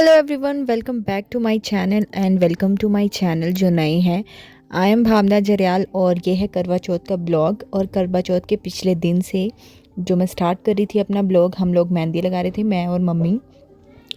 Hello everyone, welcome back to my channel and welcome to my channel जो नए हैं। I am भावना जरियाल और ये है करवा चौथ का ब्लॉग। और करवा चौथ के पिछले दिन से जो मैं स्टार्ट कर रही थी अपना ब्लॉग, हम लोग मेहंदी लगा रहे थे, मैं और मम्मी।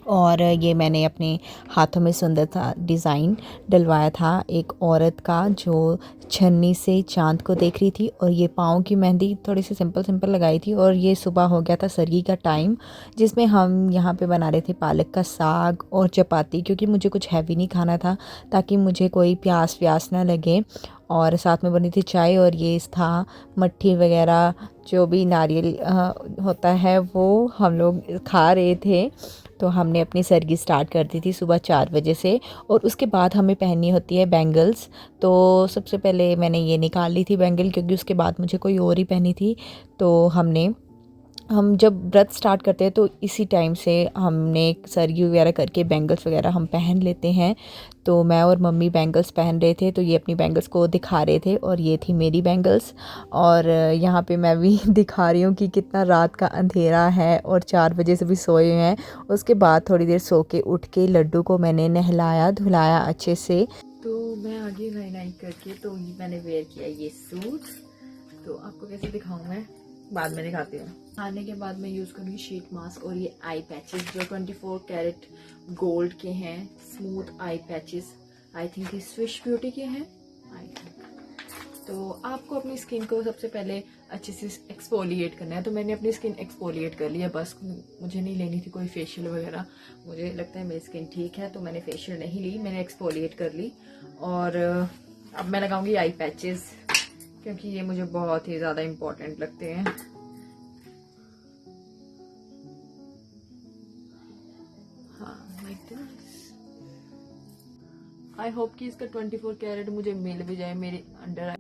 और ये मैंने अपने हाथों में सुंदर सा डिज़ाइन डलवाया था एक औरत का जो छन्नी से चांद को देख रही थी। और ये पाँव की मेहंदी थोड़ी सी सिंपल सिंपल लगाई थी। और ये सुबह हो गया था सरगी का टाइम, जिसमें हम यहाँ पे बना रहे थे पालक का साग और चपाती, क्योंकि मुझे कुछ हैवी नहीं खाना था ताकि मुझे कोई प्यास व्यास ना लगे। और साथ में बनी थी चाय और ये था मट्ठी वगैरह, जो भी नारियल होता है वो हम लोग खा रहे थे। तो हमने अपनी सरगी स्टार्ट कर दी थी सुबह 4 बजे से। और उसके बाद हमें पहननी होती है बैंगल्स। तो सबसे पहले मैंने ये निकाल ली थी बैंगल, क्योंकि उसके बाद मुझे कोई और ही पहनी थी। तो हम जब व्रत स्टार्ट करते हैं तो इसी टाइम से हमने सरगी वगैरह करके बैंगल्स वगैरह हम पहन लेते हैं। तो मैं और मम्मी बैंगल्स पहन रहे थे, तो ये अपनी बैंगल्स को दिखा रहे थे और ये थी मेरी बैंगल्स। और यहाँ पे मैं भी दिखा रही हूँ कि कितना रात का अंधेरा है और 4 बजे से भी सोए हुए हैं। उसके बाद थोड़ी देर सो के उठ के लड्डू को मैंने नहलाया धुलाया अच्छे से। तो मैं आगे नाई नाई करके तो मैंने वेयर किया ये सूट। तो आपको कैसे दिखाऊँ मैं बाद में दिखाती हूँ। आने के बाद मैं यूज़ करूँगी शीट मास्क और ये आई पैचेस जो 24 कैरेट गोल्ड के हैं, smooth I patches. I think ये स्विश ब्यूटी के हैं आई थिंक। तो आपको अपनी स्किन को सबसे पहले अच्छे से एक्सफोलिएट करना है। तो मैंने अपनी स्किन एक्सफोलिएट कर लिया, बस मुझे नहीं लेनी थी कोई फेशियल वगैरह। मुझे लगता है मेरी स्किन ठीक है तो मैंने फेशियल नहीं ली, मैंने एक्सफोलिएट कर ली। और अब मैं लगाऊंगी आई पैचेस, क्योंकि ये मुझे बहुत ही ज़्यादा इम्पोर्टेंट लगते हैं। हाँ, लाइक दिस। आई होप कि इसका 24 कैरेट मुझे मिल भी जाए मेरे अंडर आई।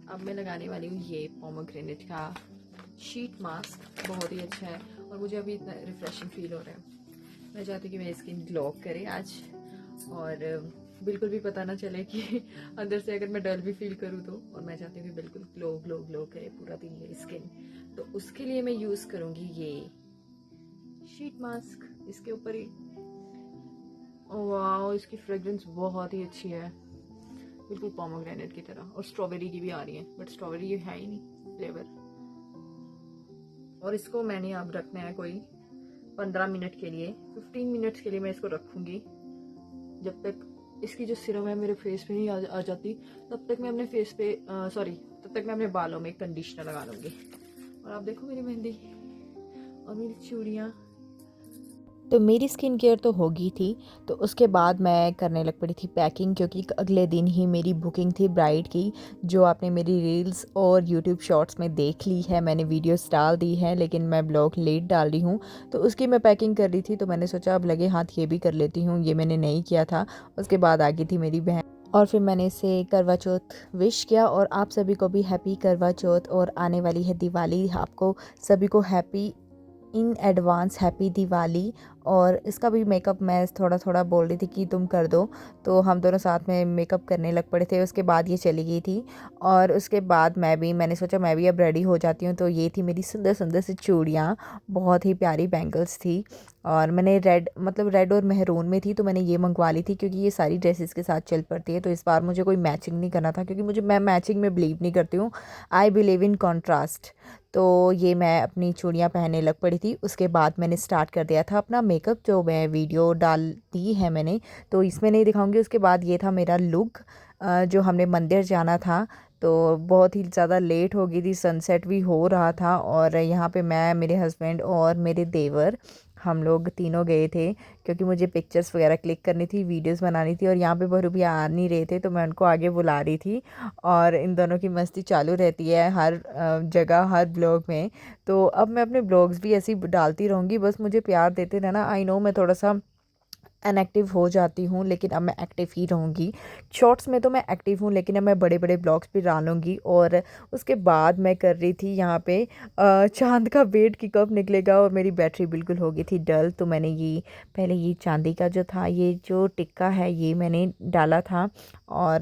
अब मैं लगाने वाली हूँ ये पोमोग्रेनेट का शीट मास्क, बहुत ही अच्छा है और मुझे अभी इतना रिफ्रेशिंग फील हो रहा है। मैं चाहती हूँ कि मेरी स्किन ग्लो करे आज, और बिल्कुल भी पता ना चले कि अंदर से अगर मैं डल भी फील करूँ तो। और मैं चाहती हूँ कि बिल्कुल ग्लो ग्लो ग्लो करे पूरा दिन मेरी स्किन। तो उसके लिए मैं यूज़ करूँगी ये शीट मास्क। इसके ऊपर ही वाह, इसकी फ्रेग्रेंस बहुत ही अच्छी है, बिल्कुल पोमोग्रेनेट की तरह। और स्ट्रॉबेरी की भी आ रही है, बट स्ट्रॉबेरी ये है ही नहीं फ्लेवर। और इसको मैंने अब रखना है कोई 15 मिनट के लिए, 15 मिनट्स के लिए मैं इसको रखूँगी। जब तक इसकी जो सिरम है मेरे फेस पे नहीं आ जाती, तब तक मैं अपने फेस पे तब तक मैं अपने बालों में कंडीशनर लगा लूँगी। और आप देखो मेरी मेहंदी और मेरी चूड़ियाँ। तो मेरी स्किन केयर तो होगी थी। तो उसके बाद मैं करने लग पड़ी थी पैकिंग, क्योंकि अगले दिन ही मेरी बुकिंग थी ब्राइड की, जो आपने मेरी रील्स और यूट्यूब शॉर्ट्स में देख ली है। मैंने वीडियोस डाल दी है, लेकिन मैं ब्लॉग लेट डाल रही हूँ। तो उसकी मैं पैकिंग कर रही थी, तो मैंने सोचा अब लगे हाथ ये भी कर लेती हूँ, ये मैंने नहीं किया था। उसके बाद आ गई थी मेरी बहन और फिर मैंने इसे करवा चौथ विश किया। और आप सभी को भी हैप्पी करवा चौथ। और आने वाली है दिवाली, आपको सभी को happy in advance happy Diwali. और इसका भी मेकअप मैं थोड़ा थोड़ा बोल रही थी कि तुम कर दो, तो हम दोनों साथ में मेकअप करने लग पड़े थे। उसके बाद ये चली गई थी और उसके बाद मैंने सोचा मैं भी अब रेडी हो जाती हूँ। तो ये थी मेरी सुंदर सुंदर सी चूड़ियाँ, बहुत ही प्यारी बैंगल्स थी। और मैंने रेड और मेहरून में थी, तो मैंने ये मंगवा ली थी क्योंकि ये सारी ड्रेसेस के साथ चल पड़ती है। तो इस बार मुझे कोई मैचिंग नहीं करना था, क्योंकि मैं मैचिंग में बिलीव नहीं करती हूँ, आई बिलीव इन कॉन्ट्रास्ट। तो ये मैं अपनी चूड़ियाँ पहनने लग पड़ी थी। उसके बाद मैंने स्टार्ट कर दिया था अपना मेकअप, जो मैं वीडियो डाल दी है मैंने, तो इसमें नहीं दिखाऊंगी। उसके बाद ये था मेरा लुक, जो हमने मंदिर जाना था। तो बहुत ही ज़्यादा लेट हो गई थी, सनसेट भी हो रहा था। और यहाँ पे मैं, मेरे हस्बैंड और मेरे देवर, हम लोग तीनों गए थे, क्योंकि मुझे पिक्चर्स वगैरह क्लिक करनी थी, वीडियोस बनानी थी। और यहाँ पे बहरू भी आ नहीं रहे थे, तो मैं उनको आगे बुला रही थी। और इन दोनों की मस्ती चालू रहती है हर जगह, हर ब्लॉग में। तो अब मैं अपने ब्लॉग्स भी ऐसे ही डालती रहूँगी, बस मुझे प्यार देते रहना। आई नो मैं थोड़ा सा इनएक्टिव हो जाती हूँ, लेकिन अब मैं एक्टिव ही रहूँगी। शॉर्ट्स में तो मैं एक्टिव हूँ, लेकिन अब मैं बड़े बड़े ब्लॉग्स भी डालूँगी। और उसके बाद मैं कर रही थी यहाँ पे चांद का वेट कि कब निकलेगा, और मेरी बैटरी बिल्कुल हो गई थी डल। तो मैंने ये पहले ये चांदी का जो था, ये जो टिक्का है, ये मैंने डाला था। और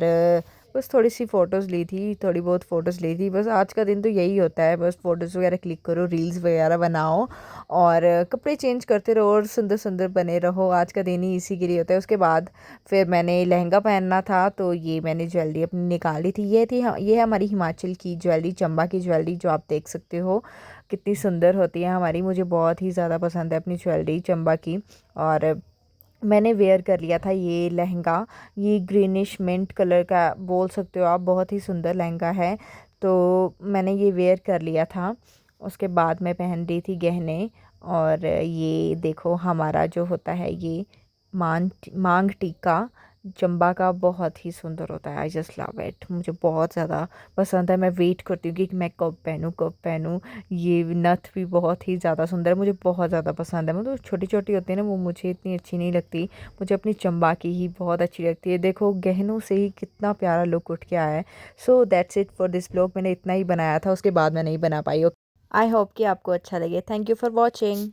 बस थोड़ी सी फ़ोटोज़ ली थी, थोड़ी बहुत फ़ोटोज़ ली थी। बस आज का दिन तो यही होता है, बस फ़ोटोज़ वगैरह क्लिक करो, रील्स वगैरह बनाओ और कपड़े चेंज करते रहो और सुंदर सुंदर बने रहो। आज का दिन ही इसी के लिए होता है। उसके बाद फिर मैंने लहंगा पहनना था, तो ये मैंने ज्वेलरी अपनी निकाली थी। ये है हमारी हिमाचल की ज्वेलरी, चंबा की ज्वेलरी, जो आप देख सकते हो कितनी सुंदर होती है हमारी। मुझे बहुत ही ज़्यादा पसंद है अपनी ज्वेलरी चंबा की। और मैंने वेयर कर लिया था ये लहंगा, ये ग्रीनिश मिंट कलर का बोल सकते हो आप, बहुत ही सुंदर लहंगा है। तो मैंने ये वेयर कर लिया था। उसके बाद मैं पहन रही थी गहने। और ये देखो हमारा जो होता है ये मांग टीका चंबा का, बहुत ही सुंदर होता है। आई जस्ट लव इट, मुझे बहुत ज़्यादा पसंद है। मैं वेट करती हूँ कि मैं कब पहनूँ। ये नथ भी बहुत ही ज़्यादा सुंदर है, मुझे बहुत ज़्यादा पसंद है। मतलब छोटी छोटी होती है ना, वो मुझे इतनी अच्छी नहीं लगती। मुझे अपनी चंबा की ही बहुत अच्छी लगती है। देखो गहनों से ही कितना प्यारा लुक उठ के आया है। So that's it for this blog. मैंने इतना ही बनाया था, उसके बाद मैं नहीं बना पाई। आई होप कि आपको अच्छा लगे। Thank you for watching.